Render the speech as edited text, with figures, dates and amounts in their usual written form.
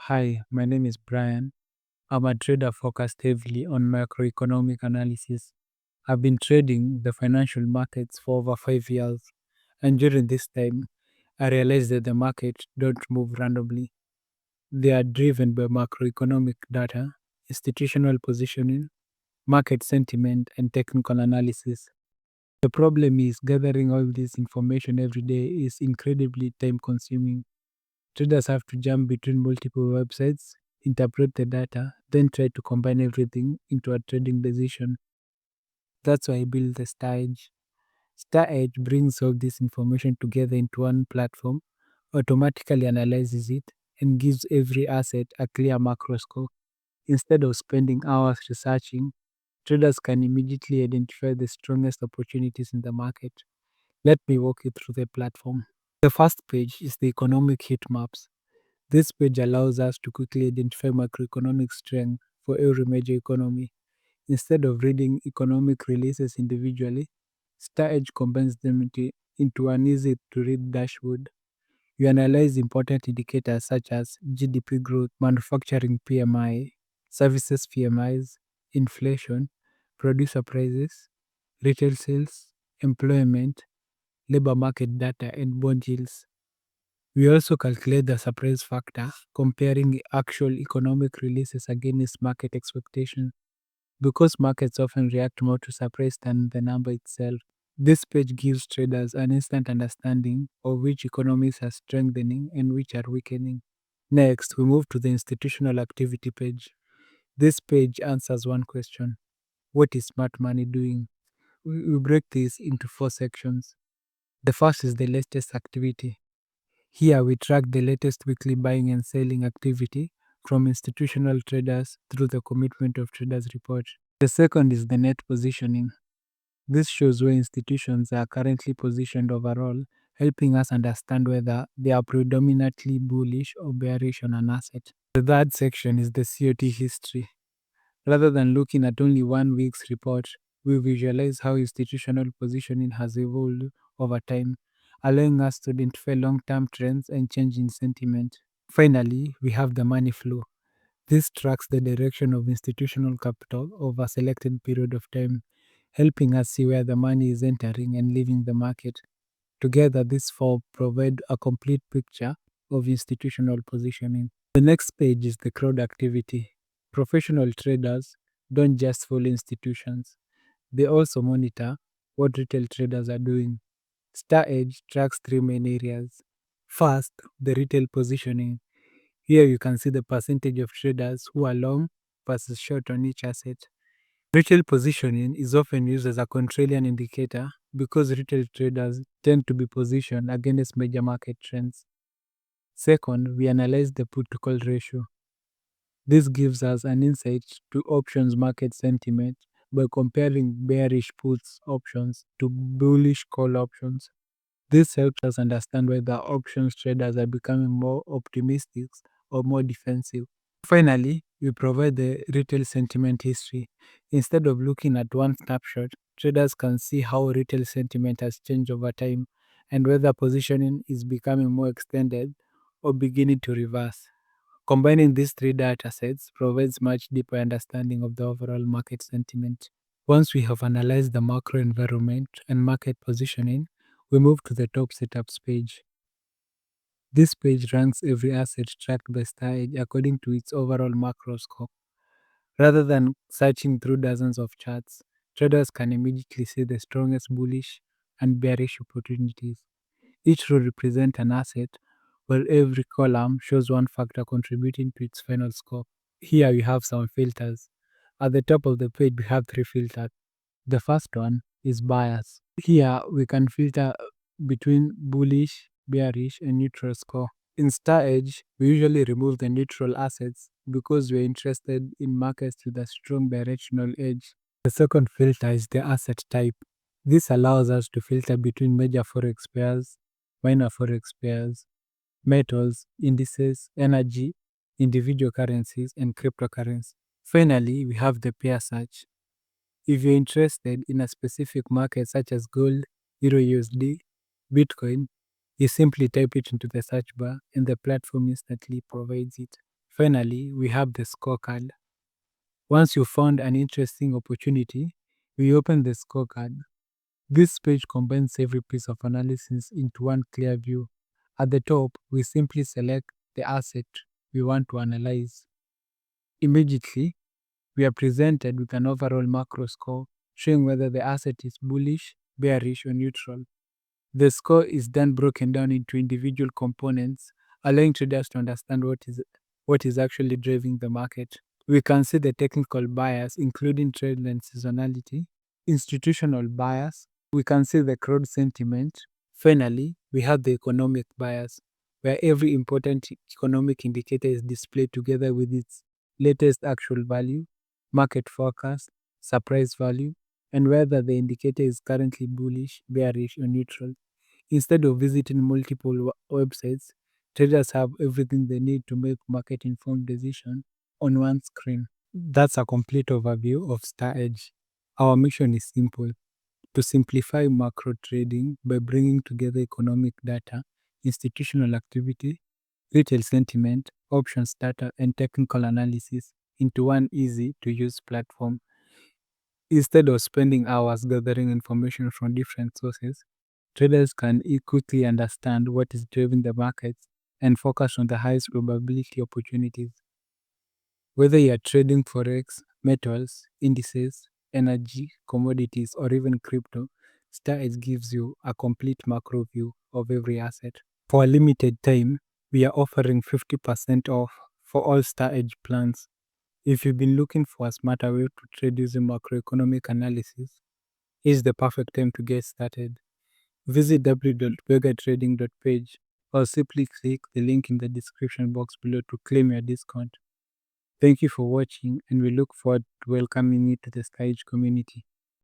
Hi, my name is Brian. I'm a trader focused heavily on macroeconomic analysis. I've been trading the financial markets for over 5 years, and during this time, I realized that the markets don't move randomly. They are driven by macroeconomic data, institutional positioning, market sentiment, and technical analysis. The problem is gathering all this information every day is incredibly time consuming. Traders have to jump between multiple websites, interpret the data, then try to combine everything into a trading decision. That's why I built the StarEdge. StarEdge brings all this information together into one platform, automatically analyzes it, and gives every asset a clear macro score. Instead of spending hours researching, traders can immediately identify the strongest opportunities in the market. Let me walk you through the platform. The first page is the economic heat maps. This page allows us to quickly identify macroeconomic strength for every major economy. Instead of reading economic releases individually, StarEdge combines them into an easy to read dashboard. You analyze important indicators such as GDP growth, manufacturing PMI, services PMIs, inflation, producer prices, retail sales, employment, labor market data, and bond yields. We also calculate the surprise factor, comparing actual economic releases against market expectation. Because markets often react more to surprise than the number itself, this page gives traders an instant understanding of which economies are strengthening and which are weakening. Next, we move to the institutional activity page. This page answers one question: what is smart money doing? We break this into four sections. The first is the latest activity. Here we track the latest weekly buying and selling activity from institutional traders through the commitment of traders report. The second is the net positioning. This shows where institutions are currently positioned overall, helping us understand whether they are predominantly bullish or bearish on an asset. The third section is the COT history. Rather than looking at only one week's report, we visualize how institutional positioning has evolved over time, allowing us to identify long term trends and change in sentiment. Finally, we have the money flow. This tracks the direction of institutional capital over a selected period of time, helping us see where the money is entering and leaving the market. Together, these four provide a complete picture of institutional positioning. The next page is the crowd activity. Professional traders don't just follow institutions, they also monitor what retail traders are doing. StarEdge tracks three main areas. First, the retail positioning. Here you can see the percentage of traders who are long versus short on each asset. Retail positioning is often used as a contrarian indicator because retail traders tend to be positioned against major market trends. Second, we analyze the put to call ratio. This gives us an insight to options market sentiment by comparing bearish puts options to bullish call options. This helps us understand whether options traders are becoming more optimistic or more defensive. Finally, we provide the retail sentiment history. Instead of looking at one snapshot, traders can see how retail sentiment has changed over time and whether positioning is becoming more extended or beginning to reverse. Combining these three data sets provides much deeper understanding of the overall market sentiment. Once we have analyzed the macro environment and market positioning, we move to the top setups page. This page ranks every asset tracked by StarEdge according to its overall macro score. Rather than searching through dozens of charts, traders can immediately see the strongest bullish and bearish opportunities. Each row represents an asset, while every column shows one factor contributing to its final score. Here we have some filters. At the top of the page, we have three filters. The first one is bias. Here we can filter between bullish, bearish, and neutral score. In StarEdge, we usually remove the neutral assets because we're interested in markets with a strong directional edge. The second filter is the asset type. This allows us to filter between major forex pairs, minor forex pairs, metals, indices, energy, individual currencies, and cryptocurrency. Finally, we have the pair search. If you're interested in a specific market such as gold, Euro USD, Bitcoin, you simply type it into the search bar and the platform instantly provides it. Finally, we have the scorecard. Once you found an interesting opportunity, we open the scorecard. This page combines every piece of analysis into one clear view. At the top, we simply select the asset we want to analyze. Immediately, we are presented with an overall macro score showing whether the asset is bullish, bearish, or neutral. The score is then broken down into individual components, allowing traders to understand what is actually driving the market. We can see the technical bias, including trade and seasonality, institutional bias. We can see the crowd sentiment. Finally, we have the economic bias, where every important economic indicator is displayed together with its latest actual value, market forecast, surprise value, and whether the indicator is currently bullish, bearish, or neutral. Instead of visiting multiple websites, traders have everything they need to make market informed decisions on one screen. That's a complete overview of StarEdge. Our mission is simple: to simplify macro trading by bringing together economic data, institutional activity, retail sentiment, options data, and technical analysis into one easy to use platform. Instead of spending hours gathering information from different sources, traders can quickly understand what is driving the markets and focus on the highest probability opportunities. Whether you are trading forex, metals, indices, energy, commodities, or even crypto, StarEdge gives you a complete macro view of every asset. For a limited time, we are offering 50% off for all StarEdge plans. If you've been looking for a smarter way to trade using macroeconomic analysis, is the perfect time to get started. Visit www.begatrading.page or simply click the link in the description box below to claim your discount. Thank you for watching, and we look forward to welcoming you to the StarEdge community.